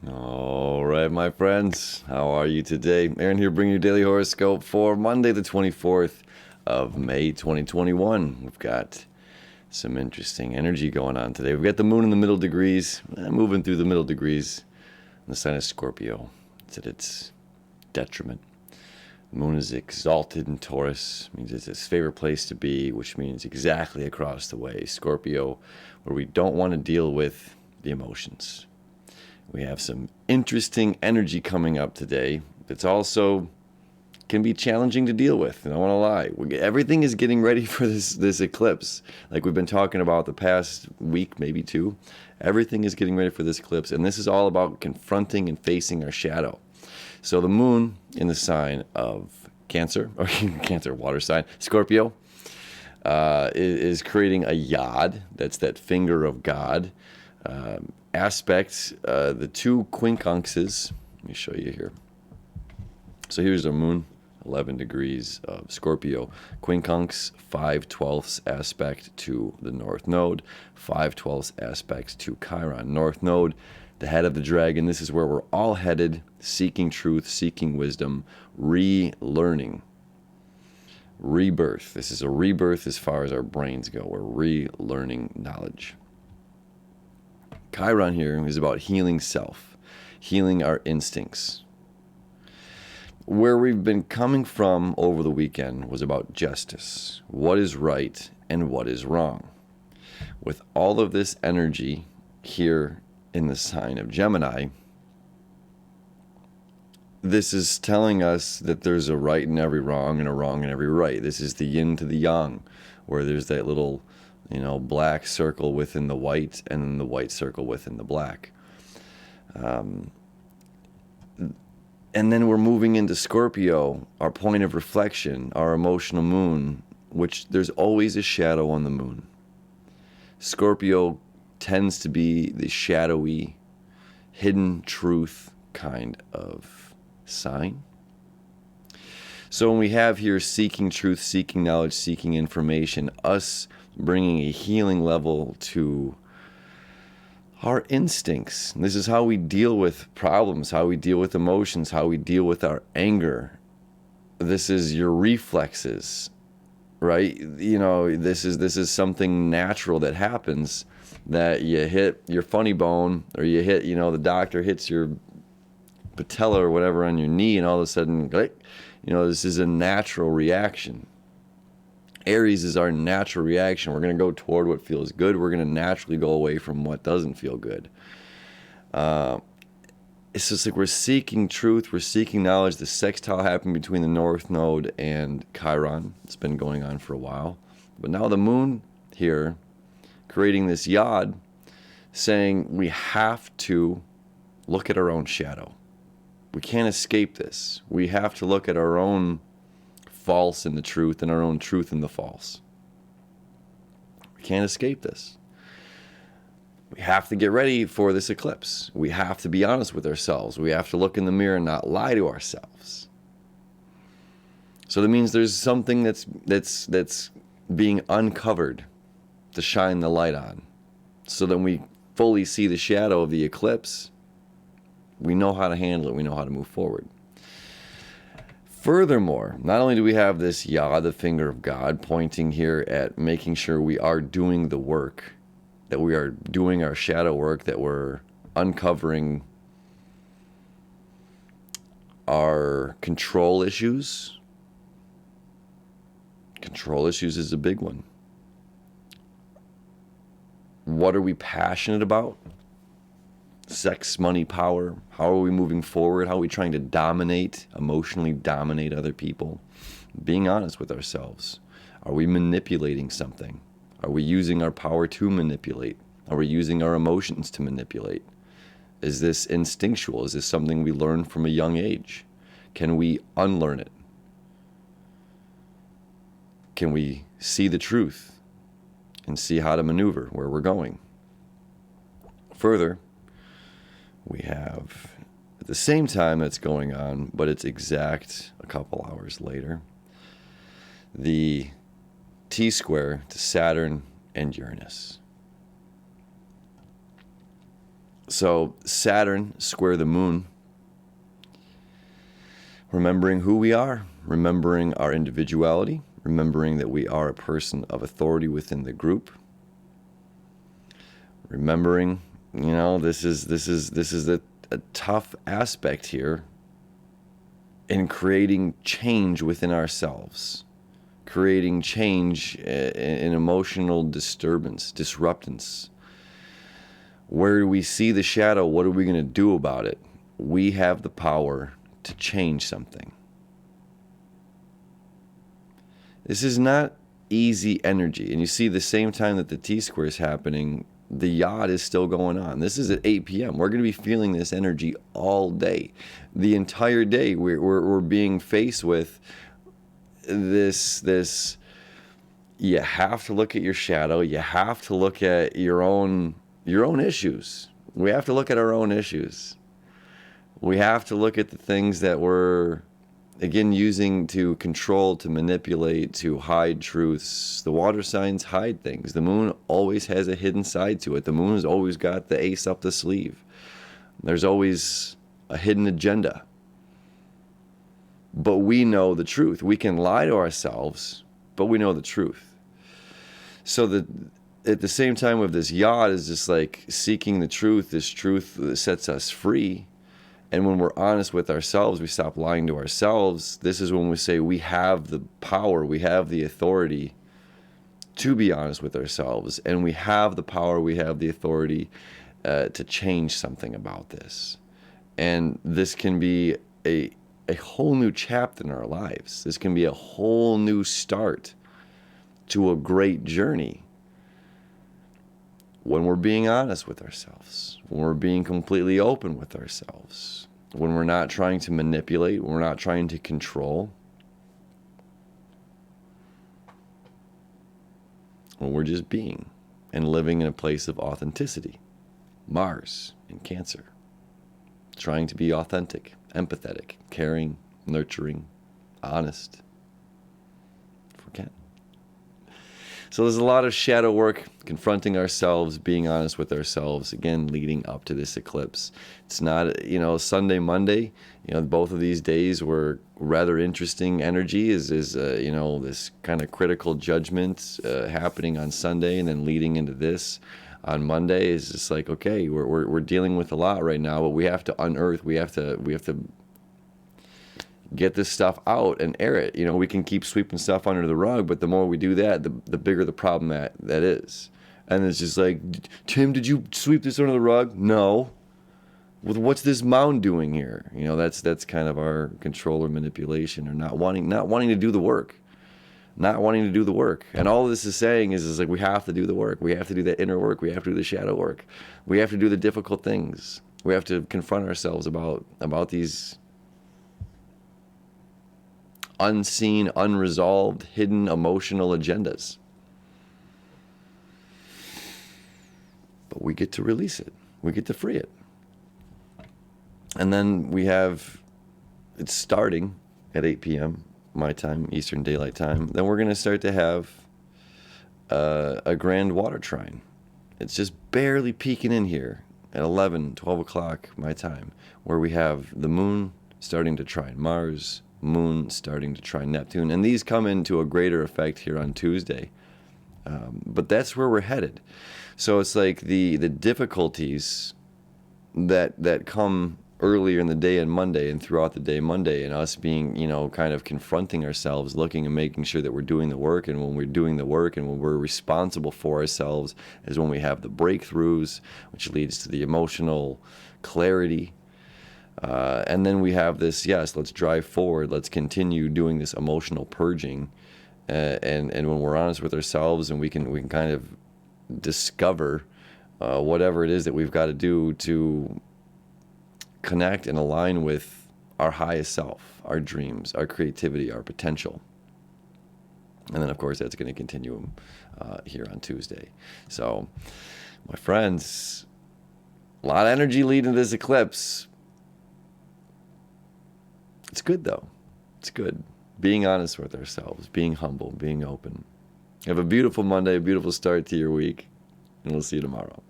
All right, my friends, how are you today? Aaron here, bringing you daily horoscope for Monday, the 24th of May, 2021. We've got some interesting energy going on today. We've got the moon in the middle degrees, moving through the middle degrees. The sign is Scorpio. It's at its detriment. The moon is exalted in Taurus, means it's its favorite place to be, which means exactly across the way. Scorpio, where we don't want to deal with the emotions. We have some interesting energy coming up today that's also can be challenging to deal with. And I don't want to lie. Everything is getting ready for this eclipse. Like we've been talking about the past week, maybe two. Everything is getting ready for this eclipse. And this is all about confronting and facing our shadow. So the moon in the sign of Cancer, or Cancer, water sign, Scorpio, is creating a yod. That's that finger of God. Aspects, the two quincunxes. Let me show you here. So here's our moon, 11 degrees of Scorpio. Quincunx, 5/12 aspect to the North Node, 5/12 aspect to Chiron. North Node, the head of the dragon. This is where we're all headed, seeking truth, seeking wisdom, relearning. Rebirth. This is a rebirth as far as our brains go. We're relearning knowledge. Chiron here is about healing self, healing our instincts. Where we've been coming from over the weekend was about justice, what is right and what is wrong. With all of this energy here in the sign of Gemini, this is telling us that there's a right in every wrong and a wrong in every right. This is the yin to the yang, where there's that little black circle within the white, and then the white circle within the black. And then we're moving into Scorpio, our point of reflection, our emotional moon, which there's always a shadow on the moon. Scorpio tends to be the shadowy, hidden truth kind of sign. So when we have here seeking truth, seeking knowledge, seeking information, us bringing a healing level to our instincts. This is how we deal with problems, how we deal with emotions, how we deal with our anger. This is your reflexes, right? This is something natural that happens, that you hit your funny bone, or you hit, the doctor hits your patella or whatever on your knee, and all of a sudden, this is a natural reaction. Aries is our natural reaction. We're going to go toward what feels good. We're going to naturally go away from what doesn't feel good. It's just like we're seeking truth. We're seeking knowledge. The sextile happened between the North Node and Chiron. It's been going on for a while. But now the moon here, creating this yod, saying we have to look at our own shadow. We can't escape this. We have to look at our own false in the truth and our own truth in the false. We can't escape this. We have to get ready for this eclipse. We have to be honest with ourselves. We have to look in the mirror and not lie to ourselves. So that means there's something that's being uncovered to shine the light on. So that we fully see the shadow of the eclipse, we know how to handle it. We know how to move forward. Furthermore, not only do we have this yod, the finger of God, pointing here at making sure we are doing the work, that we are doing our shadow work, that we're uncovering our control issues. Control issues is a big one. What are we passionate about? Sex, money, power. How are we moving forward? How are we trying to emotionally dominate other people? Being honest with ourselves. Are we manipulating something? Are we using our power to manipulate? Are we using our emotions to manipulate? Is this instinctual? Is this something we learn from a young age? Can we unlearn it? Can we see the truth and see how to maneuver where we're going? Further, we have, at the same time that's going on, but it's exact a couple hours later, the T-square to Saturn and Uranus. So Saturn square the moon, remembering who we are, remembering our individuality, remembering that we are a person of authority within the group, remembering, this is a tough aspect here in creating change within ourselves, creating change in emotional disruptance. Where do we see the shadow? What are we going to do about it? We have the power to change something. This is not easy energy. And you see, the same time that the T-square is happening, the yod is still going on. This is at 8 p.m. We're going to be feeling this energy all day. The entire day we're being faced with this. You have to look at your shadow. You have to look at your own issues. We have to look at our own issues. We have to look at the things that we're, again, using to control, to manipulate, to hide truths. The water signs hide things. The moon always has a hidden side to it. The moon has always got the ace up the sleeve. There's always a hidden agenda. But we know the truth. We can lie to ourselves, but we know the truth. So at the same time with this yod is just like seeking the truth, this truth that sets us free. And when we're honest with ourselves, we stop lying to ourselves. This is when we say we have the power, we have the authority to be honest with ourselves. And we have the power, we have the authority to change something about this. And this can be a whole new chapter in our lives. This can be a whole new start to a great journey. When we're being honest with ourselves, when we're being completely open with ourselves, when we're not trying to manipulate, when we're not trying to control, when we're just being and living in a place of authenticity. Mars in Cancer, trying to be authentic, empathetic, caring, nurturing, honest, if we can. So there's a lot of shadow work, confronting ourselves, being honest with ourselves, again, leading up to this eclipse. It's not, Sunday, Monday, both of these days were rather interesting energy, is this kind of critical judgment happening on Sunday and then leading into this on Monday is just like, okay, we're dealing with a lot right now, but we have to unearth, we have to get this stuff out and air it. We can keep sweeping stuff under the rug, but the more we do that, the bigger the problem that is. And it's just like, Tim, did you sweep this under the rug? No. Well, what's this mound doing here? That's kind of our control or manipulation, or not wanting to do the work. Not wanting to do the work. And all this is saying is like, we have to do the work. We have to do the inner work. We have to do the shadow work. We have to do the difficult things. We have to confront ourselves about these unseen, unresolved, hidden emotional agendas. But we get to release it. We get to free it. And then it's starting at 8 p.m. my time, Eastern Daylight Time. Then we're going to start to have a grand water trine. It's just barely peeking in here at 11, 12 o'clock my time, where we have the moon starting to trine Mars, moon starting to trine Neptune, and these come into a greater effect here on Tuesday. But that's where we're headed. So it's like the difficulties that come earlier in the day and Monday and throughout the day Monday, and us being, kind of confronting ourselves, looking and making sure that we're doing the work. And when we're doing the work and when we're responsible for ourselves is when we have the breakthroughs, which leads to the emotional clarity. And then we have this, yes, let's drive forward. Let's continue doing this emotional purging. And when we're honest with ourselves and we can kind of discover whatever it is that we've got to do to connect and align with our highest self, our dreams, our creativity, our potential. And then, of course, that's going to continue here on Tuesday. So, my friends, a lot of energy leading to this eclipse. It's good, though. It's good. Being honest with ourselves, being humble, being open. Have a beautiful Monday, a beautiful start to your week, and we'll see you tomorrow.